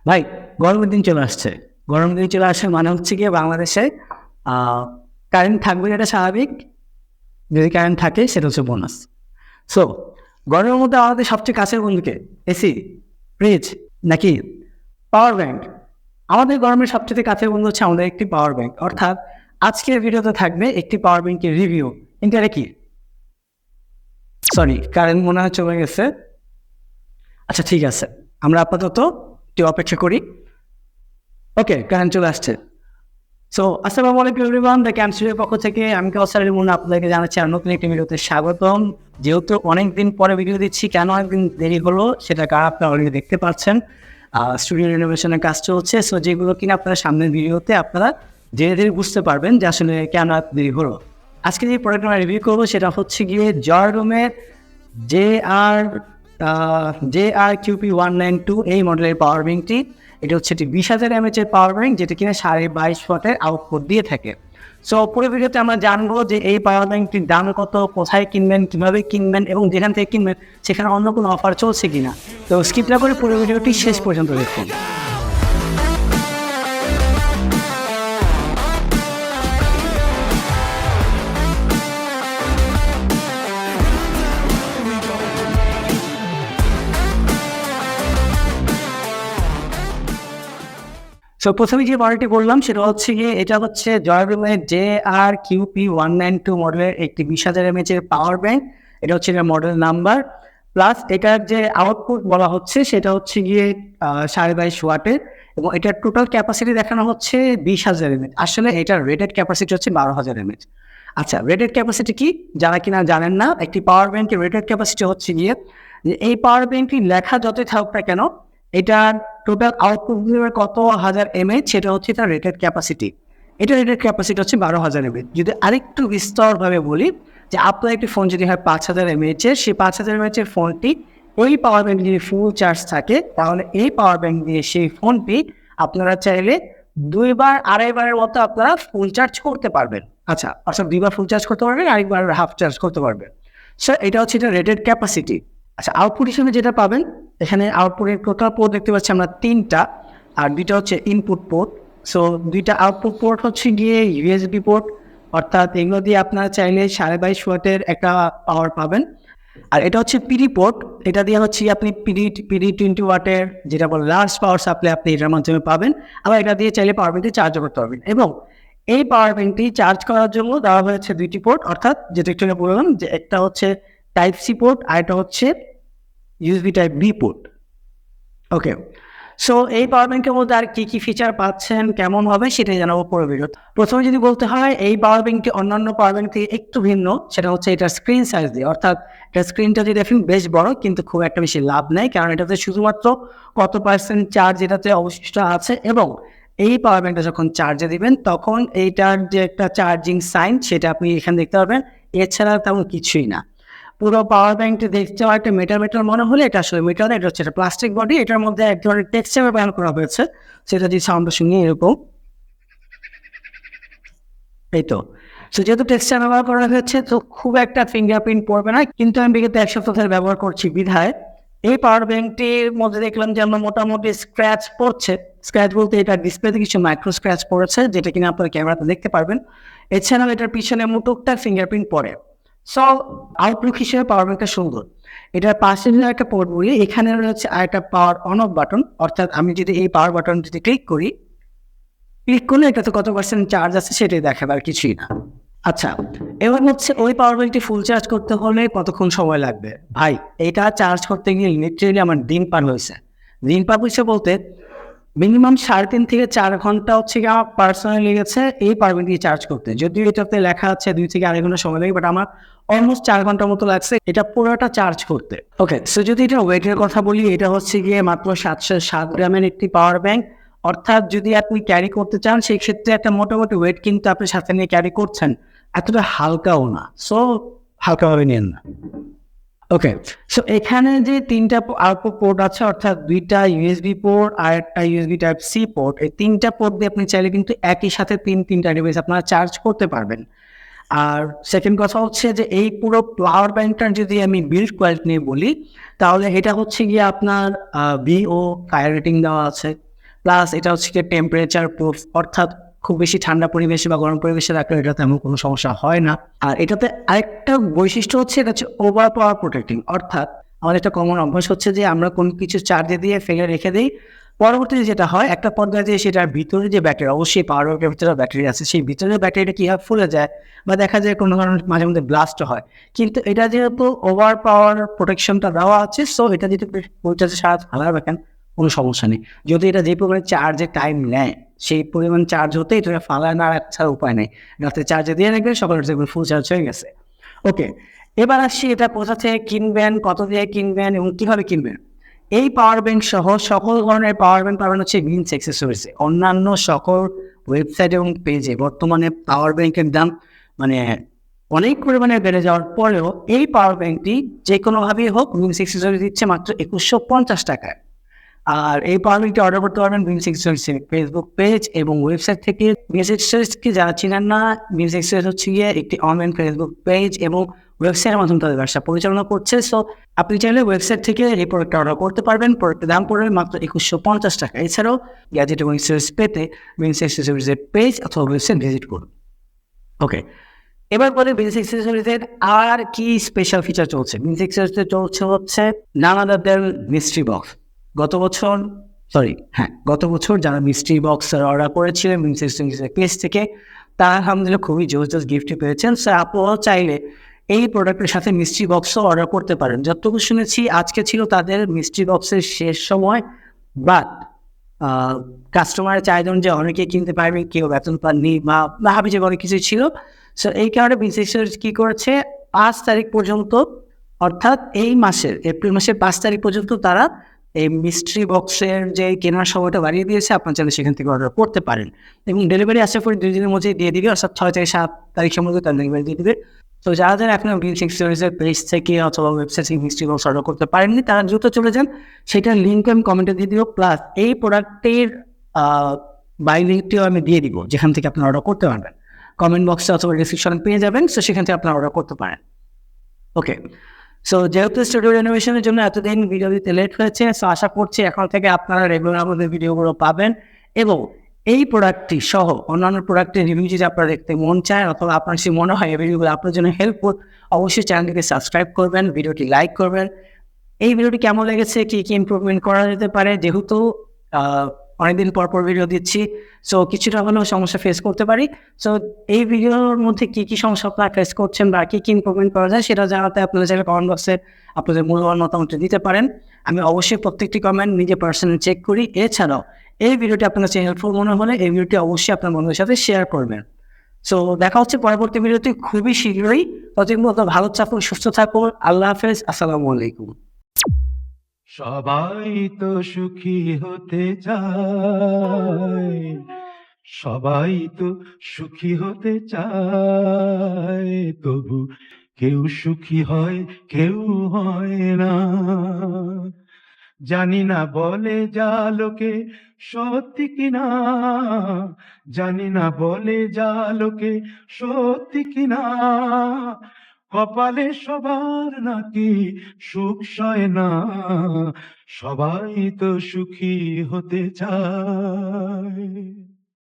ভাই, গরমের দিন চলে আসছে। গরমের দিন চলে আসছে মানে হচ্ছে গিয়ে বাংলাদেশে কারেন্ট থাকবে, এটা স্বাভাবিক। যদি কারেন্ট থাকে সেটা হচ্ছে বোনাস। সো গরমের মধ্যে আমাদের সবচেয়ে কাছের বন্ধুকে এসি, ফ্রিজ নাকি পাওয়ার ব্যাংক? আমাদের গরমের সবচেয়ে কাছের বন্ধু হচ্ছে আমাদের একটি পাওয়ার ব্যাংক। অর্থাৎ আজকের ভিডিওতে থাকবে একটি পাওয়ার ব্যাংকের রিভিউ। কিন্তু এটা কি, সরি কারেন্ট মনে হয় চলে গেছে। আচ্ছা ঠিক আছে, আমরা আপাতত একটু অপেক্ষা করি। ওকে, কারেন্ট চলে আসছে। সো আসসালামু আলাইকুম এভরিওয়ান, দ্য ক্যাম স্টুডিওর পক্ষ থেকে আমি কাউসার মুন্না আপনাদেরকে জানাচ্ছি আর নতুন একটি ভিডিওতে স্বাগতম। যেহেতু অনেকদিন পরে ভিডিও দিচ্ছি, কেন অনেকদিন দেরি হলো সেটা কারণ আপনারা অলরেডি দেখতে পাচ্ছেন। স্টুডিও রিনোভেশনের কাজ চলছে। সো যেগুলো কিনা আপনারা সামনের ভিডিওতে আপনারা ধীরে ধীরে বুঝতে পারবেন যে আসলে কেন দেরি হলো। আজকে যে প্রোডাক্ট আমরা রিভিউ করবো সেটা হচ্ছে গিয়ে জয়রুমের JR-QP192 এই মডেলের পাওয়ার ব্যাংকটি। এটা হচ্ছে একটি 20,000 mAh এর পাওয়ার ব্যাংক, যেটা কিনা 22.5 ওয়াটের আউটপুট দিয়ে থাকে। সো পুরো ভিডিওতে আমরা জানবো যে এই পাওয়ার ব্যাংকটির দাম কত, কোথায় কিনবেন, কীভাবে কিনবেন এবং যেখান থেকে কিনবেন সেখানে অন্য কোনো অফার চলছে কিনা। তো স্কিপ না করে পুরো ভিডিওটি শেষ পর্যন্ত দেখুন। সো প্রথমে যে মডেলটি বললাম সেটা হচ্ছে গিয়ে এটা হচ্ছে জয়রুমের JR-QP192 মডেলের একটি 20,000 mAh এর পাওয়ার ব্যাংক। এটা হচ্ছে এটার মডেল নাম্বার। প্লাস এটার যে আউটপুট বলা হচ্ছে সেটা হচ্ছে গিয়ে 22.5 ওয়াটের এবং এটার টোটাল ক্যাপাসিটি দেখানো হচ্ছে 20,000 mAh। আসলে এটার রেটেড ক্যাপাসিটি হচ্ছে 12,000 mAh। আচ্ছা, রেটেড ক্যাপাসিটি কি যারা কিনা জানেন না, একটি পাওয়ার ব্যাংকের রেটেড ক্যাপাসিটি হচ্ছে গিয়ে যে এই পাওয়ার ব্যাংকটি লেখা যতই থাকুক না কেন, এটার টোটাল আউটপুট কত হাজার mAh সেটা হচ্ছে তার রেটেড ক্যাপাসিটি। এটা রেটেড ক্যাপাসিটি হচ্ছে 12,000 mAh। যদি আরেকটু বিস্তরভাবে বলি যে আপনার একটি ফোন যদি হয় 5,000 mAh এর, সেই 5,000 mAh এর ফোনটি ওই পাওয়ার ব্যাংক যদি ফুল চার্জ থাকে তাহলে এই পাওয়ার ব্যাংক দিয়ে সেই ফোনটি আপনারা চাইলে 2-2.5বারের মতো আপনারা ফুল চার্জ করতে পারবেন। আচ্ছা, অর্থাৎ 2বার ফুল চার্জ করতে পারবেন, আরেকবার হাফ চার্জ করতে পারবেন। সো এটা হচ্ছে এটা রেটেড ক্যাপাসিটি। আচ্ছা, আউটপুট হিসেবে যেটা পাবেন, এখানে আউটপুটের টোটাল পোর্ট দেখতে পাচ্ছি আমরা 3টা, আর 2টা হচ্ছে ইনপুট পোর্ট। সো 2টা আউটপুট পোর্ট হচ্ছে গিয়ে ইউএসবি পোর্ট, অর্থাৎ এগুলো দিয়ে আপনারা চাইলে 22.5 ওয়াটের একটা পাওয়ার পাবেন। আর এটা হচ্ছে পিডি পোর্ট, এটা দিয়ে হচ্ছে আপনি পিডি 20 ওয়াটের যেটা বলে লার্জ পাওয়ার সাপ্লাই আপনি এটার মাধ্যমে পাবেন। আবার এটা দিয়ে চাইলে পাওয়ার ব্যাংকটি চার্জও করতে পারবেন। এবং এই পাওয়ার ব্যাংকটি চার্জ করার জন্য দেওয়া হয়েছে 2টি পোর্ট, অর্থাৎ যেটা একটু বললাম যে একটা হচ্ছে টাইপ সি পোর্ট আর এটা হচ্ছে ইউএসবি টাইপ বি পোর্ট। ওকে, সো এই পাওয়ার ব্যাংকের মধ্যে আর কি কি ফিচার পাচ্ছেন, কেমন হবে সেটাই জানাবো পুরো ভিডিও। প্রথমে যদি বলতে হয় এই পাওয়ার ব্যাংকটি অন্যান্য পাওয়ার ব্যাংক থেকে একটু ভিন্ন, সেটা হচ্ছে এটার স্ক্রিন সাইজ দিয়ে। অর্থাৎ এটার স্ক্রিনটা যদি দেখেন বেশ বড়, কিন্তু খুব একটা বেশি লাভ নেই, কারণ এটাতে শুধুমাত্র কত পার্সেন্ট চার্জ এটাতে অবশিষ্ট আছে এবং এই পাওয়ার ব্যাংকটা যখন চার্জে দিবেন তখন এইটার যে একটা চার্জিং সাইন সেটা আপনি এখানে দেখতে পারবেন। এছাড়া তেমন কিছুই না। পুরো পাওয়ার ব্যাংকটি দেখতে একটা মেটাল মনে হলে এটা আসলে মেটাল না, এটা হচ্ছে প্লাস্টিক বডি। এটার মধ্যে এক ধরনের টেক্সচার ব্যবহার করা হয়েছে, সেটা যদি সাউন্ডটা শুনিয়ে এরকম, এই তো। সো যেহেতু টেক্সচার ব্যবহার করা হয়েছে তো খুব একটা ফিঙ্গারপ্রিন্ট পড়বে না, কিন্তু আমি বিগত 1 সপ্তাহ ধরে ব্যবহার করছি বিধায় এই পাওয়ার ব্যাংকটির মধ্যে দেখলাম যে আমরা মোটামুটি স্ক্র্যাচ পড়ছে। স্ক্র্যাচ বলতে এটা ডিসপ্লেতে কিছু মাইক্রো স্ক্র্যাচ পড়েছে, যেটা কিনা আপনার ক্যামেরাতে দেখতে পারবেন। এছাড়াও এটার পিছনে মুটুকটা ফিঙ্গারপ্রিন্ট পড়ে। সো আউটলুক হিসেবে পাওয়ার ব্যাংকটা সুন্দর। এটার পাশে যদি একটা পোর্ট বলি, এখানে রয়েছে আরেকটা পাওয়ার অন অফ বাটন। অর্থাৎ আমি যদি এই পাওয়ার বাটন যদি ক্লিক করলে এটাতে কত পার্সেন্ট চার্জ আছে সেটাই দেখাবে, আর কিছুই না। আচ্ছা, এবার হচ্ছে ওই পাওয়ার ব্যাংকটি ফুল চার্জ করতে হলে কতক্ষণ সময় লাগবে? ভাই, এটা চার্জ করতে গিয়ে লিটারেলি আমার দিন পার হয়েছে বলতে মিনিমাম 3.5 থেকে 4 ঘন্টা হচ্ছে কি আমার পার্সোনালি লেগেছে এই পাওয়ার ব্যাংকটি চার্জ করতে। যদিও এটাতে লেখা আছে 2 থেকে 2.5 ঘন্টা সময় লাগে, বাট আমার অলমোস্ট 4 ঘন্টার মতো লাগছে এটা পুরোটা চার্জ করতে। ওকে, সো যদি এটা ওয়েটের কথা বলি, এটা হচ্ছে গিয়ে মাত্র 707 গ্রামের একটি পাওয়ার ব্যাংক। অর্থাৎ যদি আপনি ক্যারি করতে চান সেই ক্ষেত্রে একটা মোটামুটি ওয়েট কিন্তু আপনি সাথে নিয়ে ক্যারি করছেন, এতটা হালকাও না। সো হালকাভাবে নিন না। ওকে, সো এখানে যে 3টা আউটপুট পোর্ট আছে, অর্থাৎ 2টা ইউএসবি পোর্ট আর একটা ইউএসবি টাইপ সি পোর্ট, এই 3টা পোর্ট দিয়ে আপনি চাইলে কিন্তু একই সাথে 3টা ডিভাইস আপনারা চার্জ করতে পারবেন। আর সেকেন্ড কথা হচ্ছে যে এই পুরো পাওয়ার ব্যাংকটার যদি আমি বিল্ড কোয়ালিটি নিয়ে বলি, তাহলে এটা হচ্ছে গিয়ে আপনার VO ফায়ার রেটিং দেওয়া আছে। প্লাস এটা হচ্ছে কি টেম্পারেচার প্রুফ, অর্থাৎ খুব বেশি ঠান্ডা পরিবেশে বা গরম পরিবেশে রাখলে এটা তেমন কোনো সমস্যা হয় না। আর এটাতে আরেকটা বৈশিষ্ট্য হচ্ছে এটা হচ্ছে ওভার পাওয়ার প্রোটেক্টিং, অর্থাৎ আমাদের একটা কমন অভ্যাস হচ্ছে যে আমরা কোনো কিছু চার্জে দিয়ে ফেলে রেখে দিই, পরবর্তীতে যেটা হয় একটা পর্যায়ে যে সেটার ভিতরে যে ব্যাটারি, অবশ্যই পাওয়ার ব্যাংকের ভিতরে ব্যাটারি আছে, সেই ভিতরের ব্যাটারিটা কী হয় ফুলে যায় বা দেখা যায় কোনো ধরনের মাঝে মধ্যে ব্লাস্ট হয়। কিন্তু এটা যেহেতু ওভার পাওয়ার প্রোটেকশনটা দেওয়া আছে, সো এটা যদি ওইটাতে সারা হালার রাখেন কোনো সমস্যা নেই। যদি এটা যে পরিমাণে চার্জে টাইম নেয় সেই পরিমাণ চার্জ হতে এটা ফালায় না ছাড়া উপায় নেই। রাতে চার্জে দিয়ে রাখবেন, সকালে দেখবেন ফুল চার্জ হয়ে গেছে। ওকে, এবার আসছি এটা কোথা থেকে কিনবেন, কত দিয়ে কিনবেন এবং কীভাবে কিনবেন। এই পাওয়ার ব্যাংক সহ সকল ধরনের পাওয়ার ব্যাংক পাবেন হচ্ছে গ্রিনস অ্যাক্সেসরিজে। অন্যান্য সকল ওয়েবসাইট এবং পেজে বর্তমানে পাওয়ার ব্যাংকের দাম মানে অনেক পরিমাণে বেড়ে যাওয়ার পরেও এই পাওয়ার ব্যাংকটি যে কোনোভাবেই হোক গ্রিনস অ্যাক্সেসরিজ দিচ্ছে মাত্র 2150 টাকায়। আর এই পাওয়ার ব্যাংকটি অর্ডার করতে পারবেন গ্রিনস অ্যাক্সেসরিজের ফেসবুক পেজ এবং ওয়েবসাইট থেকে। গ্রিনস অ্যাক্সেসরিজকে যারা চিনেন না, গ্রিনস অ্যাক্সেসরিজ হচ্ছে গিয়ে একটি অনলাইন ফেসবুক পেজ এবং ওয়েবসাইটের মাধ্যমে তাদের ব্যবসা পরিচালনা করছে। সো আপনি চাইলে ওয়েবসাইট থেকে এই প্রোডাক্টটা অর্ডার করতে পারবেন। প্রোডাক্টের দাম পড়বে মাত্র 2150 টাকা। এছাড়াও গ্যাজেট এবং অ্যাক্সেসরিজ পেতে গ্রিনস অ্যাক্সেসরিজের পেজ অথবা ওয়েবসাইট ভিজিট করুন। ওকে, এবার বলে গ্রিনস অ্যাক্সেসরিজের আর কি স্পেশাল ফিচার চলছে। গ্রিনস অ্যাক্সেসরিজে চলছে হচ্ছে নান আদার দ্যান মিস্ট্রি বক্স। গত বছর যারা মিস্ট্রি বক্স অর্ডার করেছিলেন গ্রিনস অ্যাক্সেসরিজের পেজ থেকে, তারা আলহামদুলিল্লাহ খুবই জোস গিফট পেয়েছেন। স্যার আপনারাও চাইলে এই প্রোডাক্টের সাথে মিস্ট্রি বক্সও অর্ডার করতে পারেন। যতটুকু শুনেছি আজকে ছিল তাদের মিস্ট্রি বক্সের শেষ সময়, বাট কাস্টমারের চাইলেন যে অনেকে কিনতে পারবে, কেউ বেতন পাননি বা হাবি যে অনেক কিছু ছিল। সো এই কারণে গ্রিনস অ্যাক্সেসরিজ কী করেছে, 5 তারিখ পর্যন্ত, অর্থাৎ এই মাসের এপ্রিল মাসের 5 তারিখ পর্যন্ত তারা এই মিস্ট্রি বক্সের যে কেনার সময়টা বাড়িয়ে দিয়েছে। আপনার চাইলে সেখান থেকে অর্ডার করতে পারেন এবং ডেলিভারি আশা করি 2 দিনের মধ্যেই দিয়ে দিবে, অর্থাৎ 6 থেকে 7 তারিখের মধ্যে তার ডেলিভারি দিয়ে দিবে। তো যারা এখন গ্রিনস অ্যাক্সেসরিজের পেজ থেকে অথবা ওয়েবসাইট থেকে মিস্ট্রি বক্স অর্ডার করতে পারেননি, তারা দ্রুত চলে যান, সেটার লিঙ্ক আমি কমেন্টে দিয়ে দিব। প্লাস এই প্রোডাক্টের বাই লিঙ্কটিও আমি দিয়ে দিব, যেখান থেকে আপনারা অর্ডার করতে পারবেন। কমেন্ট বক্সে অথবা ডিসক্রিপশনে পেয়ে যাবেন, সো সেখান থেকে আপনারা অর্ডার করতে পারেন। ওকে, সো যেহেতু স্টুডিও রেনোভেশনের জন্য এতদিন ভিডিও দিতে লেট হয়েছে, সো আশা করছি এখন থেকে আপনারা রেগুলার আমাদের ভিডিওগুলো পাবেন। এবং এই প্রোডাক্টটি সহ অন্যান্য প্রোডাক্টের রিভিউ যদি আপনারা দেখতে মন চায় অথবা আপনার যদি মনে হয় এই ভিডিওগুলো আপনার জন্য হেল্পফুল, অবশ্যই চ্যানেলটিকে সাবস্ক্রাইব করবেন, ভিডিওটি লাইক করবেন। এই ভিডিওটি কেমন লেগেছে, কী কী ইমপ্রুভমেন্ট করা যেতে পারে, যেহেতু অনেকদিন পর ভিডিও দিচ্ছি, সো কিছুটা হলেও সমস্যা ফেস করতে পারি। সো এই ভিডিওর মধ্যে কী কী সমস্যা আপনারা ফেস করছেন বা কী কী ইমপ্রুভমেন্ট করা যায় সেটা জানাতে আপনারা চাইলে কমেন্ট বক্সে আপনাদের মূল্যবান মতামতটা দিতে পারেন। আমি অবশ্যই প্রত্যেকটি কমেন্ট নিজে পার্সোনালি চেক করি। এছাড়াও এই ভিডিওটি আপনার কাছে হেল্পফুল মনে হলে এই ভিডিওটি অবশ্যই আপনার বন্ধুদের সাথে শেয়ার করবেন। সো দেখা হচ্ছে পরবর্তী ভিডিওতে খুবই শীঘ্রই। ততদিন মতো ভালো থাকুন, সুস্থ থাকুন। আল্লাহ হাফেজ, আসসালামু আলাইকুম। সবাই তো সুখী হতে চায়, সবাই তো সুখী হতে চায়, তবু কেউ সুখী হয় কেউ হয় না। জানি না বলে যা লোকে সত্যি কিনা, জানি না বলে যা লোকে সত্যি কিনা, কপালে সবার নাকি সুখ সয় না, সবাই তো সুখী হতে চায়।